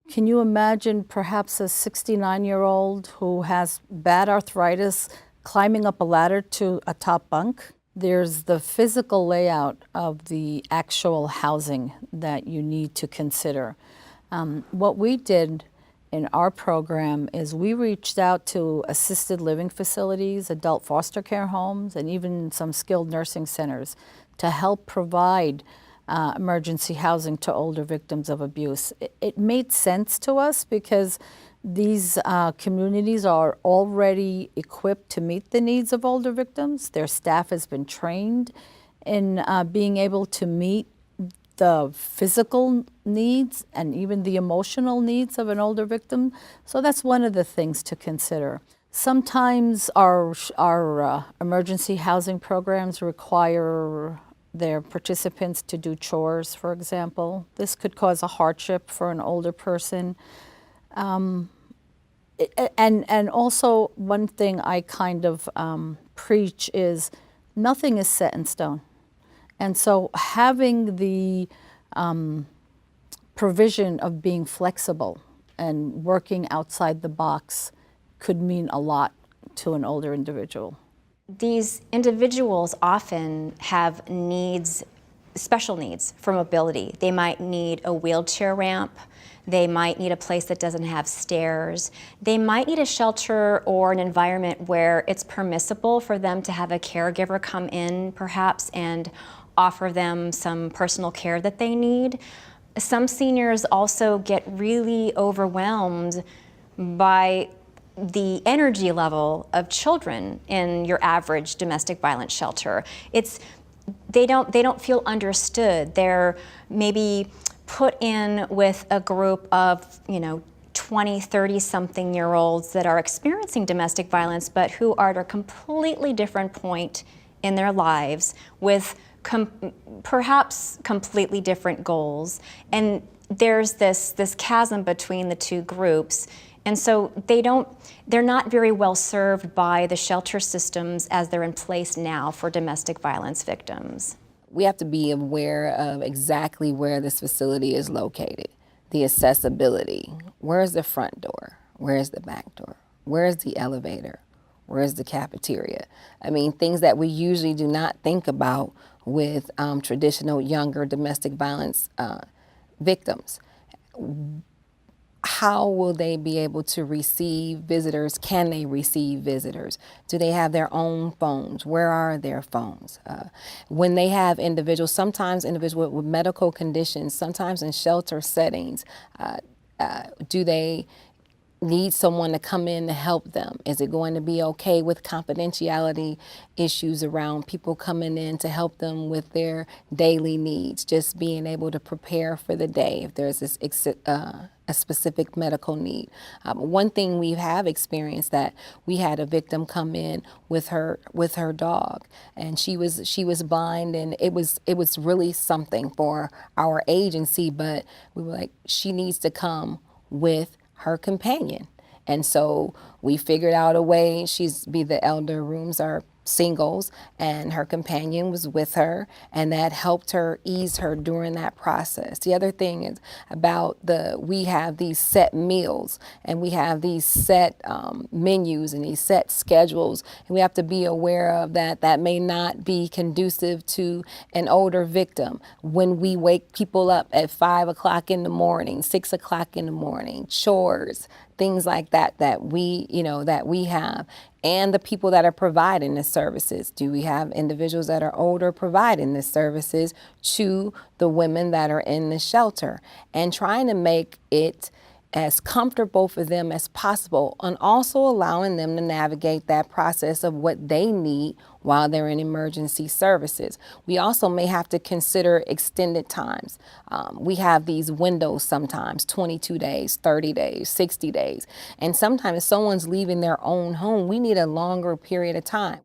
Can you imagine perhaps a 69-year-old who has bad arthritis climbing up a ladder to a top bunk? There's the physical layout of the actual housing that you need to consider. What we did in our program is we reached out to assisted living facilities, adult foster care homes, and even some skilled nursing centers to help provide emergency housing to older victims of abuse. It made sense to us because these communities are already equipped to meet the needs of older victims. Their staff has been trained in being able to meet the physical needs and even the emotional needs of an older victim. So that's one of the things to consider. Sometimes our emergency housing programs require their participants to do chores, for example. This could cause a hardship for an older person. And also one thing I kind of preach is nothing is set in stone. And so having the provision of being flexible and working outside the box could mean a lot to an older individual. These individuals often have needs, special needs for mobility. They might need a wheelchair ramp. They might need a place that doesn't have stairs. They might need a shelter or an environment where it's permissible for them to have a caregiver come in, perhaps, and offer them some personal care that they need. Some seniors also get really overwhelmed by the energy level of children in your average domestic violence shelter. They don't feel understood. They're maybe put in with a group of 20, 30-something-year-olds that are experiencing domestic violence, but who are at a completely different point in their lives with perhaps completely different goals. And there's this chasm between the two groups. And so they're not very well served by the shelter systems as they're in place now for domestic violence victims. We have to be aware of exactly where this facility is located, the accessibility. Where's the front door? Where's the back door? Where's the elevator? Where's the cafeteria? I mean, things that we usually do not think about with traditional younger domestic violence victims. How will they be able to receive visitors? Can they receive visitors? Do they have their own phones? Where are their phones? When they have individuals, sometimes individuals with medical conditions, sometimes in shelter settings, do they need someone to come in to help them? Is it going to be okay with confidentiality issues around people coming in to help them with their daily needs, just being able to prepare for the day if there's this a specific medical need? One thing we have experienced, that we had a victim come in with her dog, and she was blind, and it was really something for our agency, but we were like, she needs to come with her companion. And so we figured out a way. The elder rooms are singles, and her companion was with her, and that helped her ease her during that process. The other thing is about we have these set meals, and we have these set menus and these set schedules, and we have to be aware of that. That may not be conducive to an older victim. When we wake people up at 5 o'clock in the morning, 6 o'clock in the morning, chores, things like that we have, and the people that are providing the services. Do we have individuals that are older providing the services to the women that are in the shelter, and trying to make it as comfortable for them as possible, and also allowing them to navigate that process of what they need while they're in emergency services. We also may have to consider extended times. We have these windows sometimes, 22 days, 30 days, 60 days. And sometimes if someone's leaving their own home, we need a longer period of time.